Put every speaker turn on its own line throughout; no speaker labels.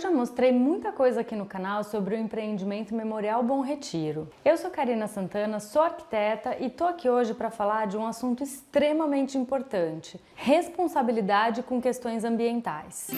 já mostrei muita coisa aqui no canal sobre o empreendimento Memorial Bom Retiro. Eu sou Karina Santana, sou arquiteta e tô aqui hoje para falar de um assunto extremamente importante: responsabilidade com questões ambientais.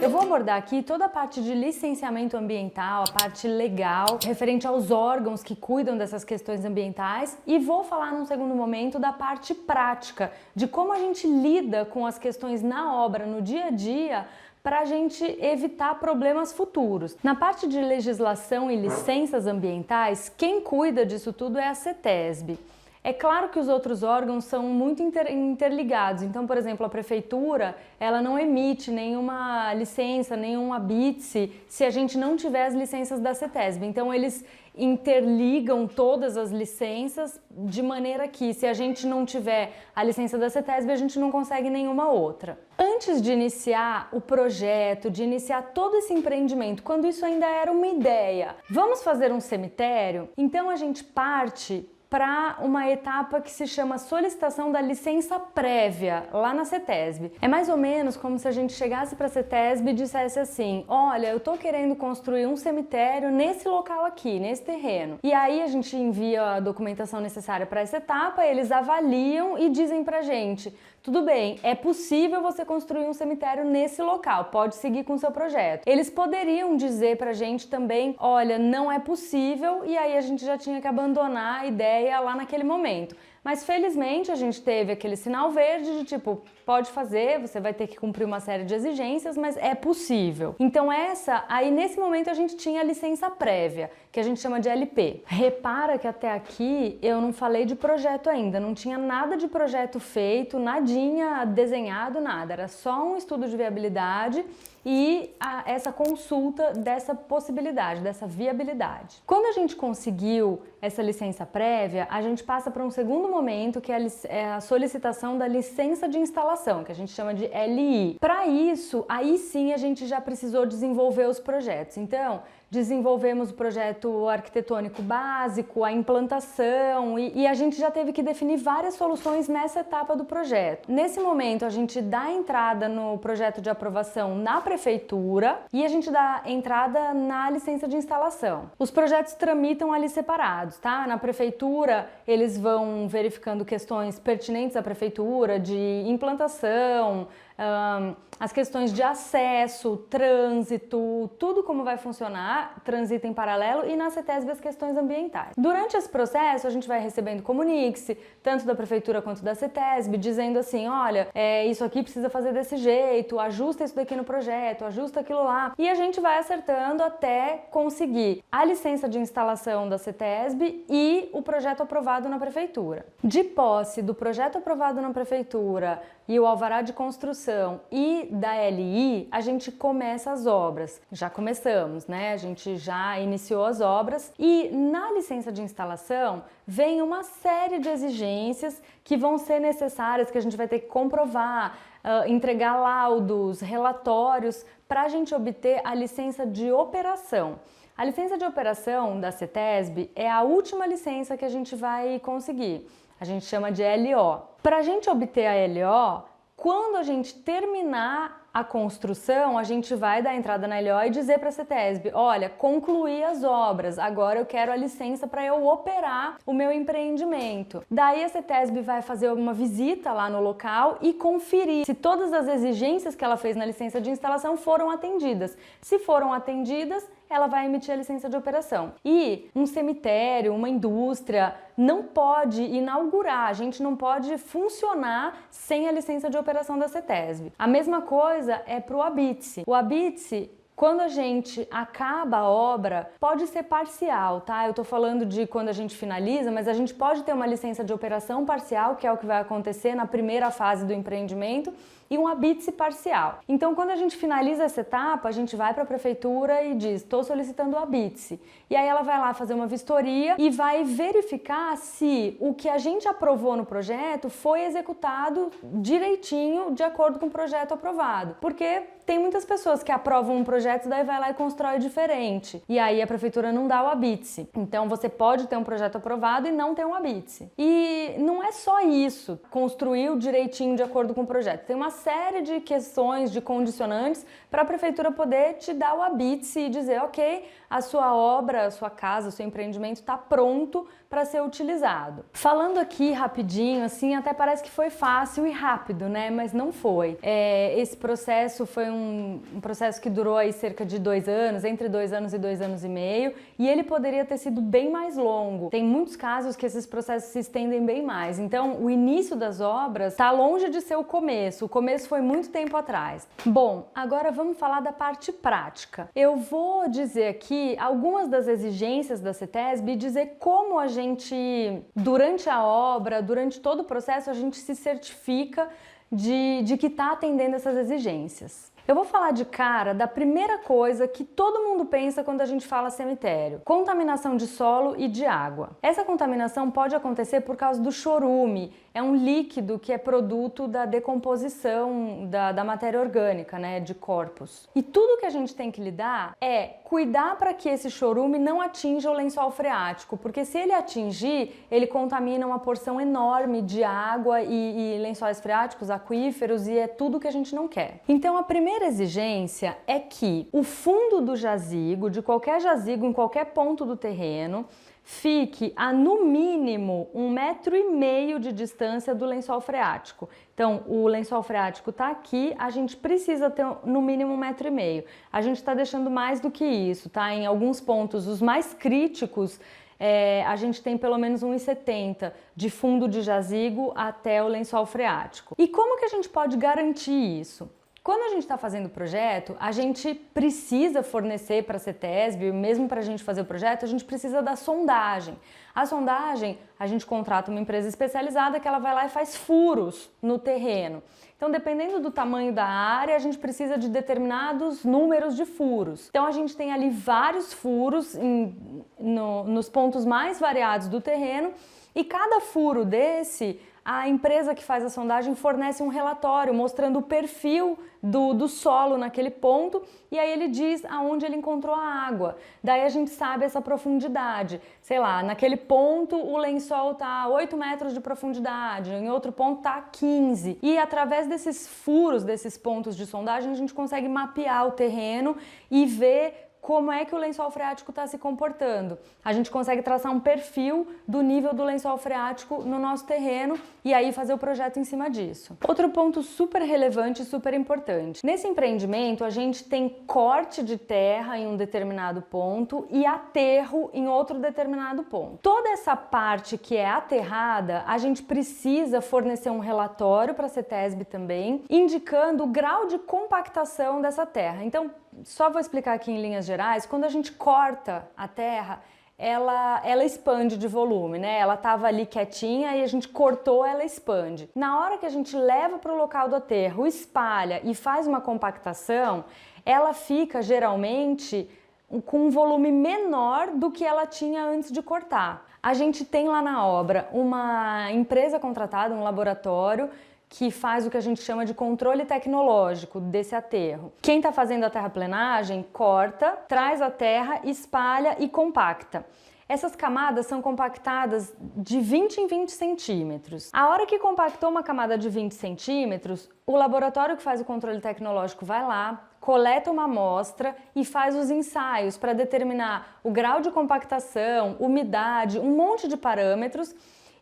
Eu vou abordar aqui toda a parte de licenciamento ambiental, a parte legal, referente aos órgãos que cuidam dessas questões ambientais, e vou falar num segundo momento da parte prática, de como a gente lida com as questões na obra, no dia a dia, para a gente evitar problemas futuros. Na parte de legislação e licenças ambientais, quem cuida disso tudo é a CETESB. É claro que os outros órgãos são muito interligados, então, por exemplo, a prefeitura, ela não emite nenhuma licença, nenhuma BITS, se a gente não tiver as licenças da CETESB. Então, eles interligam todas as licenças de maneira que, se a gente não tiver a licença da CETESB, a gente não consegue nenhuma outra. Antes de iniciar o projeto, de iniciar todo esse empreendimento, quando isso ainda era uma ideia, vamos fazer um cemitério? Então, a gente parte para uma etapa que se chama solicitação da licença prévia, lá na CETESB. É mais ou menos como se a gente chegasse para a CETESB e dissesse assim: olha, eu tô querendo construir um cemitério nesse local aqui, nesse terreno. E aí a gente envia a documentação necessária para essa etapa, eles avaliam e dizem pra gente: tudo bem, é possível você construir um cemitério nesse local, pode seguir com o seu projeto. Eles poderiam dizer pra gente também: olha, não é possível, e aí a gente já tinha que abandonar a ideia lá naquele momento. Mas felizmente a gente teve aquele sinal verde de tipo, pode fazer, você vai ter que cumprir uma série de exigências, mas é possível. Então aí nesse momento a gente tinha a licença prévia, que a gente chama de LP. Repara que até aqui eu não falei de projeto ainda, não tinha nada de projeto feito, nadinha desenhado, nada. Era só um estudo de viabilidade e essa consulta dessa possibilidade, dessa viabilidade. Quando a gente conseguiu essa licença prévia, a gente passa para um segundo momento, que é a solicitação da licença de instalação, que a gente chama de LI. Para isso, aí sim a gente já precisou desenvolver os projetos. Então, desenvolvemos o projeto arquitetônico básico, a implantação, e a gente já teve que definir várias soluções nessa etapa do projeto. Nesse momento, a gente dá entrada no projeto de aprovação na prefeitura e a gente dá entrada na licença de instalação. Os projetos tramitam ali separados, tá? Na prefeitura, eles vão verificando questões pertinentes à prefeitura, de implantação, as questões de acesso, trânsito, tudo como vai funcionar, transita em paralelo, e na CETESB as questões ambientais. Durante esse processo a gente vai recebendo comuniques, tanto da prefeitura quanto da CETESB, dizendo assim: olha, isso aqui precisa fazer desse jeito, ajusta isso daqui no projeto, ajusta aquilo lá, e a gente vai acertando até conseguir a licença de instalação da CETESB e o projeto aprovado na prefeitura. De posse do projeto aprovado na prefeitura e o alvará de construção e da LI, a gente começa as obras. Já começamos, né? A gente já iniciou as obras, e na licença de instalação vem uma série de exigências que vão ser necessárias, que a gente vai ter que comprovar, entregar laudos, relatórios, para a gente obter a licença de operação. A licença de operação da CETESB é a última licença que a gente vai conseguir. A gente chama de LO. Para a gente obter a LO, quando a gente terminar a construção, a gente vai dar entrada na LO e dizer para a CETESB: olha, concluí as obras, agora eu quero a licença para eu operar o meu empreendimento. Daí a CETESB vai fazer uma visita lá no local e conferir se todas as exigências que ela fez na licença de instalação foram atendidas. Se foram atendidas, ela vai emitir a licença de operação. E um cemitério, uma indústria, não pode inaugurar, a gente não pode funcionar sem a licença de operação da CETESB. A mesma coisa é para o ABITSE. O ABITSE, quando a gente acaba a obra, pode ser parcial, tá? Eu tô falando de quando a gente finaliza, mas a gente pode ter uma licença de operação parcial, que é o que vai acontecer na primeira fase do empreendimento, e um habite parcial. Então, quando a gente finaliza essa etapa, a gente vai para a prefeitura e diz: estou solicitando o habite. E aí ela vai lá fazer uma vistoria e vai verificar se o que a gente aprovou no projeto foi executado direitinho de acordo com o projeto aprovado. Porque tem muitas pessoas que aprovam um projeto, daí vai lá e constrói diferente. E aí a prefeitura não dá o habite. Então você pode ter um projeto aprovado e não ter um habite. E não é só isso, construiu direitinho de acordo com o projeto. Tem uma série de questões, de condicionantes para a prefeitura poder te dar o habite e dizer: ok, a sua obra, a sua casa, o seu empreendimento está pronto para ser utilizado. Falando aqui rapidinho, assim, até parece que foi fácil e rápido, né? Mas não foi. Esse processo foi um processo que durou aí cerca de 2 anos, entre 2 anos e 2 anos e meio, e ele poderia ter sido bem mais longo. Tem muitos casos que esses processos se estendem bem mais. Então, o início das obras está longe de ser o começo. O começo foi muito tempo atrás. Bom, agora vamos falar da parte prática. Eu vou dizer aqui algumas das exigências da CETESB e dizer como a gente, durante a obra, durante todo o processo, a gente se certifica de que está atendendo essas exigências. Eu vou falar de cara da primeira coisa que todo mundo pensa quando a gente fala cemitério: contaminação de solo e de água. Essa contaminação pode acontecer por causa do chorume. É um líquido que é produto da decomposição da matéria orgânica, né, de corpos. E tudo que a gente tem que lidar é cuidar para que esse chorume não atinja o lençol freático, porque se ele atingir, ele contamina uma porção enorme de água e lençóis freáticos, aquíferos, e é tudo que a gente não quer. Então a primeira exigência é que o fundo do jazigo, de qualquer jazigo em qualquer ponto do terreno, fique a no mínimo 1,5 metro de distância do lençol freático. Então, o lençol freático está aqui, a gente precisa ter no mínimo 1,5 metro. A gente está deixando mais do que isso, tá? Em alguns pontos, os mais críticos, a gente tem pelo menos 1,70 de fundo de jazigo até o lençol freático. E como que a gente pode garantir isso? Quando a gente está fazendo o projeto, a gente precisa fornecer para a CETESB, mesmo para a gente fazer o projeto, a gente precisa da sondagem. A sondagem, a gente contrata uma empresa especializada que ela vai lá e faz furos no terreno. Então, dependendo do tamanho da área, a gente precisa de determinados números de furos. Então, a gente tem ali vários furos nos pontos mais variados do terreno, e cada furo desse, a empresa que faz a sondagem fornece um relatório mostrando o perfil do solo naquele ponto, e aí ele diz aonde ele encontrou a água. Daí a gente sabe essa profundidade. Sei lá, naquele ponto o lençol está a 8 metros de profundidade, em outro ponto está a 15. E através desses furos, desses pontos de sondagem, a gente consegue mapear o terreno e ver como é que o lençol freático está se comportando. A gente consegue traçar um perfil do nível do lençol freático no nosso terreno e aí fazer o projeto em cima disso. Outro ponto super relevante e super importante. Nesse empreendimento, a gente tem corte de terra em um determinado ponto e aterro em outro determinado ponto. Toda essa parte que é aterrada, a gente precisa fornecer um relatório para a CETESB também, indicando o grau de compactação dessa terra. Então, só vou explicar aqui em linhas gerais: quando a gente corta a terra, ela expande de volume, né? Ela estava ali quietinha e a gente cortou, ela expande. Na hora que a gente leva para o local do aterro, espalha e faz uma compactação, ela fica geralmente com um volume menor do que ela tinha antes de cortar. A gente tem lá na obra uma empresa contratada, um laboratório, que faz o que a gente chama de controle tecnológico desse aterro. Quem está fazendo a terraplenagem corta, traz a terra, espalha e compacta. Essas camadas são compactadas de 20 em 20 centímetros. A hora que compactou uma camada de 20 centímetros, o laboratório que faz o controle tecnológico vai lá, coleta uma amostra e faz os ensaios para determinar o grau de compactação, umidade, um monte de parâmetros.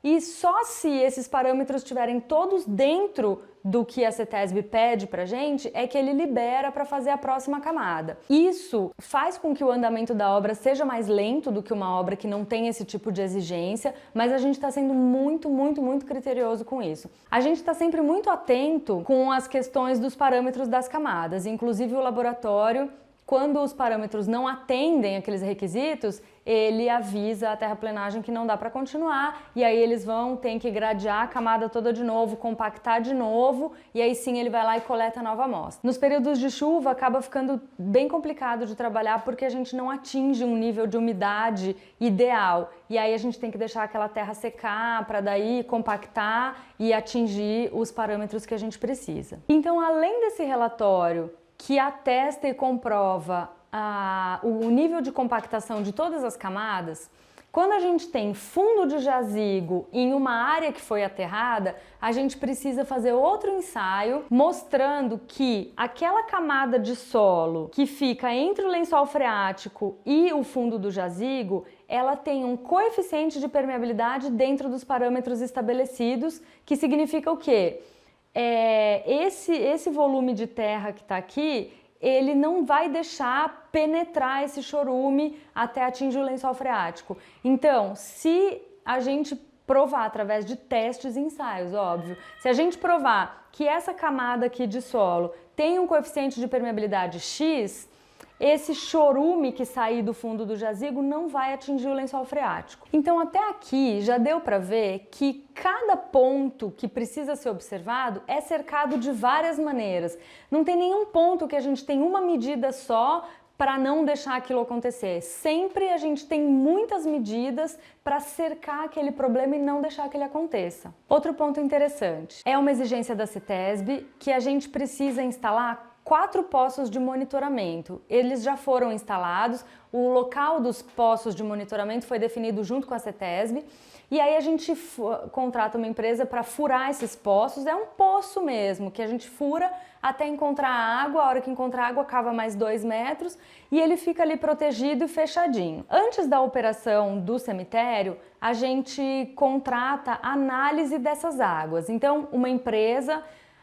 E só se esses parâmetros estiverem todos dentro do que a CETESB pede pra gente, é que ele libera para fazer a próxima camada. Isso faz com que o andamento da obra seja mais lento do que uma obra que não tem esse tipo de exigência, mas a gente está sendo muito criterioso com isso. A gente está sempre muito atento com as questões dos parâmetros das camadas, inclusive o laboratório, quando os parâmetros não atendem aqueles requisitos, ele avisa a terraplenagem que não dá para continuar, e aí eles vão ter que gradear a camada toda de novo, compactar de novo, e aí sim ele vai lá e coleta a nova amostra. Nos períodos de chuva acaba ficando bem complicado de trabalhar porque a gente não atinge um nível de umidade ideal, e aí a gente tem que deixar aquela terra secar para daí compactar e atingir os parâmetros que a gente precisa. Então, além desse relatório que atesta e comprova o nível de compactação de todas as camadas, quando a gente tem fundo de jazigo em uma área que foi aterrada, a gente precisa fazer outro ensaio mostrando que aquela camada de solo que fica entre o lençol freático e o fundo do jazigo, ela tem um coeficiente de permeabilidade dentro dos parâmetros estabelecidos, que significa o quê? Esse volume de terra que está aqui, ele não vai deixar penetrar esse chorume até atingir o lençol freático. Então, se a gente provar através de testes e ensaios, óbvio, se a gente provar que essa camada aqui de solo tem um coeficiente de permeabilidade X, esse chorume que sair do fundo do jazigo não vai atingir o lençol freático. Então, até aqui já deu para ver que cada ponto que precisa ser observado é cercado de várias maneiras. Não tem nenhum ponto que a gente tem uma medida só para não deixar aquilo acontecer. Sempre a gente tem muitas medidas para cercar aquele problema e não deixar que ele aconteça. Outro ponto interessante, é uma exigência da CETESB que a gente precisa instalar 4 poços de monitoramento. Eles já foram instalados, o local dos poços de monitoramento foi definido junto com a CETESB, e aí a gente contrata uma empresa para furar esses poços. É um poço mesmo, que a gente fura até encontrar água. A hora que encontrar água, cava mais 2 metros e ele fica ali protegido e fechadinho. Antes da operação do cemitério, a gente contrata análise dessas águas. Então, uma empresa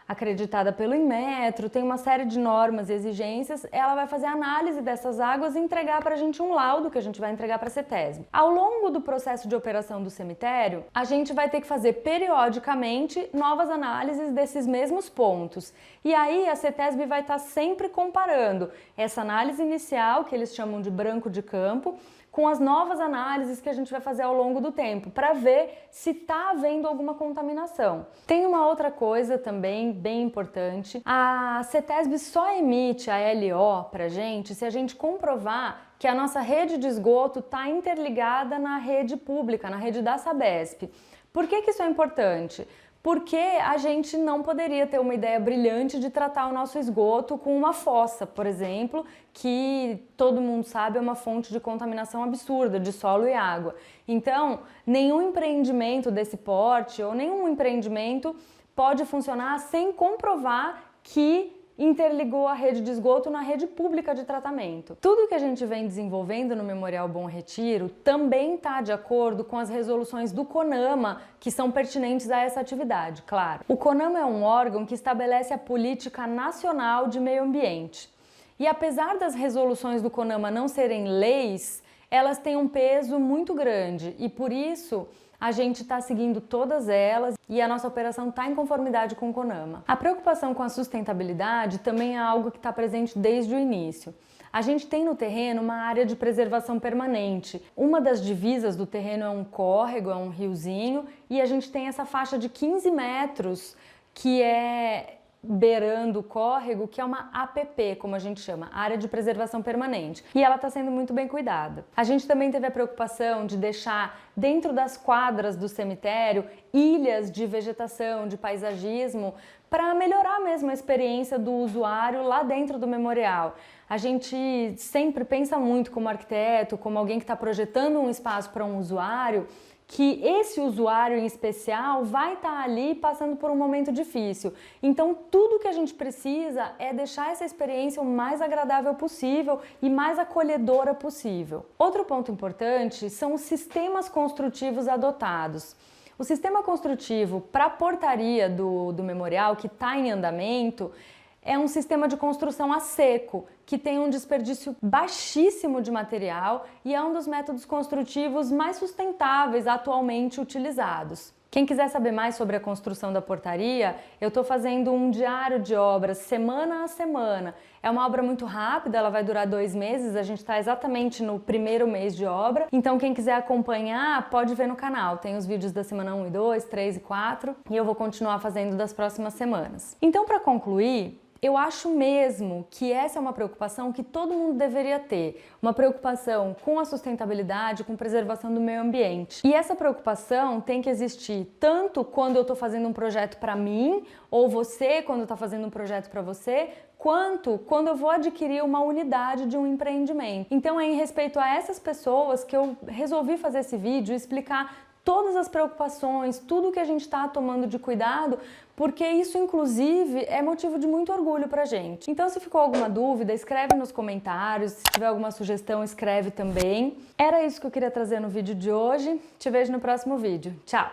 acreditada pelo Inmetro, tem uma série de normas e exigências, ela vai fazer análise dessas águas e entregar para a gente um laudo que a gente vai entregar para a CETESB. Ao longo do processo de operação do cemitério, a gente vai ter que fazer periodicamente novas análises desses mesmos pontos. E aí a CETESB vai estar sempre comparando essa análise inicial, que eles chamam de branco de campo, com as novas análises que a gente vai fazer ao longo do tempo, para ver se está havendo alguma contaminação. Tem uma outra coisa também bem importante, a CETESB só emite a LO para a gente se a gente comprovar que a nossa rede de esgoto está interligada na rede pública, na rede da Sabesp. Por que isso é importante? Porque a gente não poderia ter uma ideia brilhante de tratar o nosso esgoto com uma fossa, por exemplo, que todo mundo sabe é uma fonte de contaminação absurda de solo e água. Então, nenhum empreendimento desse porte ou nenhum empreendimento pode funcionar sem comprovar que interligou a rede de esgoto na rede pública de tratamento. Tudo que a gente vem desenvolvendo no Memorial Bom Retiro também está de acordo com as resoluções do CONAMA, que são pertinentes a essa atividade, claro. O CONAMA é um órgão que estabelece a política nacional de meio ambiente. E apesar das resoluções do CONAMA não serem leis, elas têm um peso muito grande e por isso a gente está seguindo todas elas e a nossa operação está em conformidade com o CONAMA. A preocupação com a sustentabilidade também é algo que está presente desde o início. A gente tem no terreno uma área de preservação permanente. Uma das divisas do terreno é um córrego, é um riozinho, e a gente tem essa faixa de 15 metros que é beirando o córrego, que é uma APP, como a gente chama, Área de Preservação Permanente. E ela está sendo muito bem cuidada. A gente também teve a preocupação de deixar dentro das quadras do cemitério ilhas de vegetação, de paisagismo, para melhorar mesmo a experiência do usuário lá dentro do memorial. A gente sempre pensa muito como arquiteto, como alguém que está projetando um espaço para um usuário, que esse usuário em especial vai estar ali passando por um momento difícil. Então, tudo que a gente precisa é deixar essa experiência o mais agradável possível e mais acolhedora possível. Outro ponto importante são os sistemas construtivos adotados. O sistema construtivo para a portaria do memorial, que está em andamento, é um sistema de construção a seco, que tem um desperdício baixíssimo de material e é um dos métodos construtivos mais sustentáveis atualmente utilizados. Quem quiser saber mais sobre a construção da portaria, eu estou fazendo um diário de obras semana a semana. É uma obra muito rápida, ela vai durar 2 meses, a gente está exatamente no primeiro mês de obra. Então quem quiser acompanhar pode ver no canal, tem os vídeos da semana 1 e 2, 3 e 4 e eu vou continuar fazendo das próximas semanas. Então, para concluir, eu acho mesmo que essa é uma preocupação que todo mundo deveria ter, uma preocupação com a sustentabilidade, com preservação do meio ambiente. E essa preocupação tem que existir tanto quando eu estou fazendo um projeto para mim, ou você quando está fazendo um projeto para você, quanto quando eu vou adquirir uma unidade de um empreendimento. Então é em respeito a essas pessoas que eu resolvi fazer esse vídeo e explicar todas as preocupações, tudo que a gente está tomando de cuidado, porque isso, inclusive, é motivo de muito orgulho pra gente. Então, se ficou alguma dúvida, escreve nos comentários, se tiver alguma sugestão, escreve também. Era isso que eu queria trazer no vídeo de hoje. Te vejo no próximo vídeo. Tchau!